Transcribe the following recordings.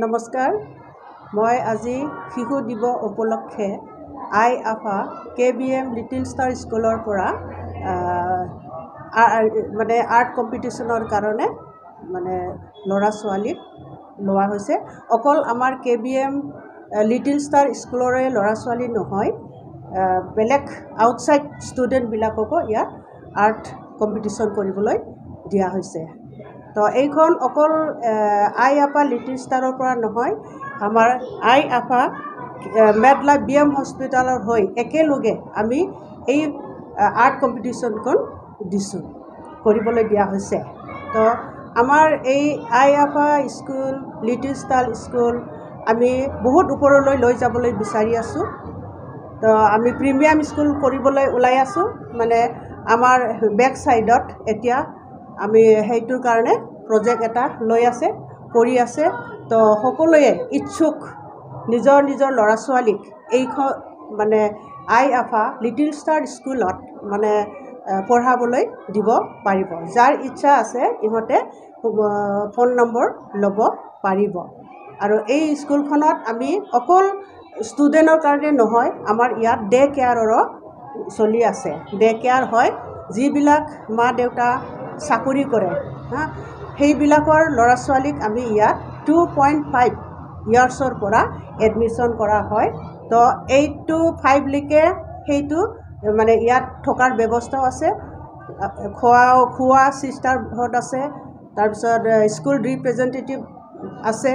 নমস্কাৰ, মই আজি শিশু দিৱস উপলক্ষে আফা KBM লিটিল ষ্টাৰ স্কুলৰ পৰা আৰ্ট কম্পিটিশ্যনৰ কাৰণে ল'ৰা ছোৱালীক লোৱা হৈছে। অকল আমাৰ KBM লিটিল ষ্টাৰ স্কুলৰে ল'ৰা ছোৱালী নহয়, বেলেগ আউটছাইড ষ্টুডেণ্টবিলাককো ইয়াত আৰ্ট কম্পিটিশ্যন কৰিবলৈ দিয়া হৈছে। তো এইখন অকল আফা লিটিল ষ্টাৰৰ পৰা নহয়, আমাৰ আফা মেডলাইফ BM হস্পিটালৰ হৈ একেলগে আমি এই আৰ্ট কম্পিটিশ্যনখন কৰিবলৈ দিয়া হৈছে। তো আমাৰ এই আফা স্কুল লিটিল ষ্টাৰ স্কুল আমি বহুত ওপৰলৈ লৈ যাবলৈ বিচাৰি আছোঁ। তো আমি প্ৰিমিয়াম স্কুল কৰিবলৈ ওলাই আছোঁ, আমাৰ বেক ছাইডত এতিয়া আমি সেইটোৰ কাৰণে প্ৰজেক্ট এটা কৰি আছে। তো সকলোৱে ইচ্ছুক নিজৰ ল'ৰা ছোৱালীক এইখন আফা লিটিল ষ্টাৰ স্কুলত পঢ়াবলৈ দিব পাৰিব। যাৰ ইচ্ছা আছে ইহঁতে ফোন নম্বৰ ল'ব পাৰিব। আৰু এই স্কুলখনত আমি অকল ষ্টুডেণ্টৰ কাৰণে নহয়, আমাৰ ইয়াত ডে কেয়াৰৰো চলি আছে। ডে কেয়াৰ হয়, যিবিলাক মা দেউতা চাকৰি কৰে সেইবিলাকৰ ল'ৰা ছোৱালীক আমি ইয়াত 2.5 ইয়াৰ্ছৰ পৰা এডমিশ্যন কৰা হয়। তো 8 to 5 লৈকে সেইটো ইয়াত থকাৰ ব্যৱস্থাও আছে, খোৱা চিষ্টাৰহঁত আছে, তাৰপিছত স্কুল ৰিপ্ৰেজেণ্টেটিভ আছে,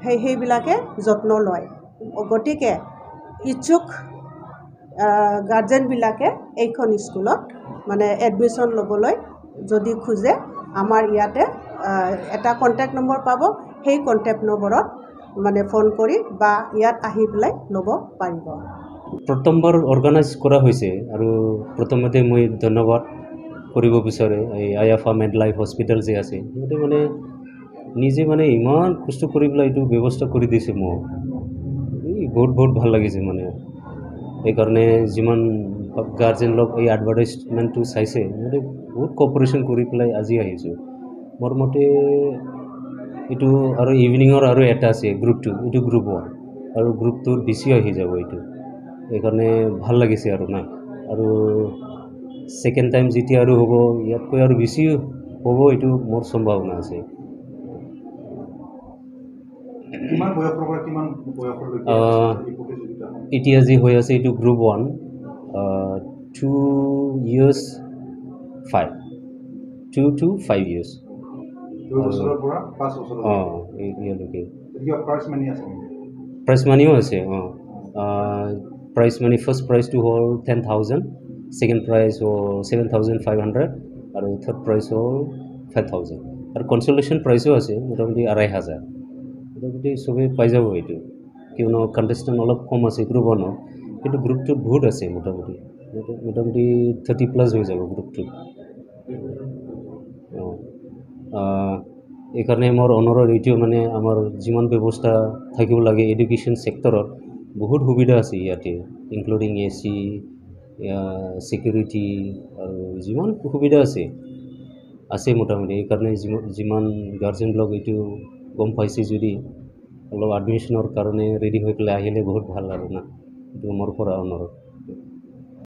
সেইবিলাকে যত্ন লয়। গতিকে ইচ্ছুক গাৰ্জেনবিলাকে এইখন স্কুলত এডমিশ্যন ল'বলৈ যদি খোজে, আমাৰ ইয়াতে এটা কণ্টেক্ট নম্বৰ পাব। সেই কণ্টেক্ট নম্বৰত ফোন কৰি বা ইয়াত আহি পেলাই ল'ব পাৰিব। প্ৰথমবাৰ অৰ্গেনাইজ কৰা হৈছে আৰু প্ৰথমতে মই ধন্যবাদ কৰিব বিচাৰোঁ এই আফা মেডলাইফ হস্পিটেল যে আছে, সিহঁতে নিজে ইমান কষ্ট কৰি পেলাই এইটো ব্যৱস্থা কৰি দিছে। মোক বহুত ভাল লাগিছে। সেইকাৰণে যিমান গাৰ্জেন লগ এই এডভাৰটাইজমেণ্টটো চাইছে, সিহঁতে বহুত কপাৰেশ্যন কৰি পেলাই আজি আহিছোঁ। মোৰ মতে এইটো আৰু ইভিনিঙৰ আৰু এটা আছে গ্ৰুপ 2, এইটো গ্ৰুপ 1 আৰু গ্ৰুপ 2 বেছি আহি যাব এইটো। সেইকাৰণে ভাল লাগিছে আৰু ছেকেণ্ড টাইম যেতিয়া আৰু হ'ব, ইয়াতকৈ আৰু বেছি হ'ব, এইটো মোৰ সম্ভাৱনা আছে। এতিয়া যি হৈ আছে এইটো গ্ৰুপ 1, 2 years 5, 2 to 5 years। ইয়ালৈকে প্ৰাইজ মানিও আছে। প্ৰাইজ মানি ফাৰ্ষ্ট প্ৰাইজটো হ'ল 10,000, ছেকেণ্ড প্ৰাইজ হ'ল 7,500 আৰু থাৰ্ড প্ৰাইজ হ'ল 5,000 আৰু কনচলেশ্যন প্ৰাইজো আছে মোটামুটি 2,500। মোটামুটি চবেই পাই যাব এইটো, কিয়নো কণ্টেষ্টেণ্ট অলপ কম আছে গ্ৰুপ 1ত, কিন্তু গ্ৰুপ 2ত বহুত আছে। মোটামুটি 30+ হৈ যাব গ্ৰুপ 2। এইকাৰণে মোৰ অনুৰোধ এইটো, আমাৰ যিমান ব্যৱস্থা থাকিব লাগে এডুকেশ্যন ছেক্টৰত বহুত সুবিধা আছে ইয়াতে, ইনক্লুডিং AC, ছিকিউৰিটি আৰু যিমান সুবিধা আছে মোটামুটি। এইকাৰণে যিমান গাৰ্জেনবিলাক এইটো গম পাইছে, যদি অলপ এডমিশ্যনৰ কাৰণে ৰেডি হৈ পেলাই আহিলে বহুত ভাল আৰু এইটো মোৰ পৰা অনুৰোধ।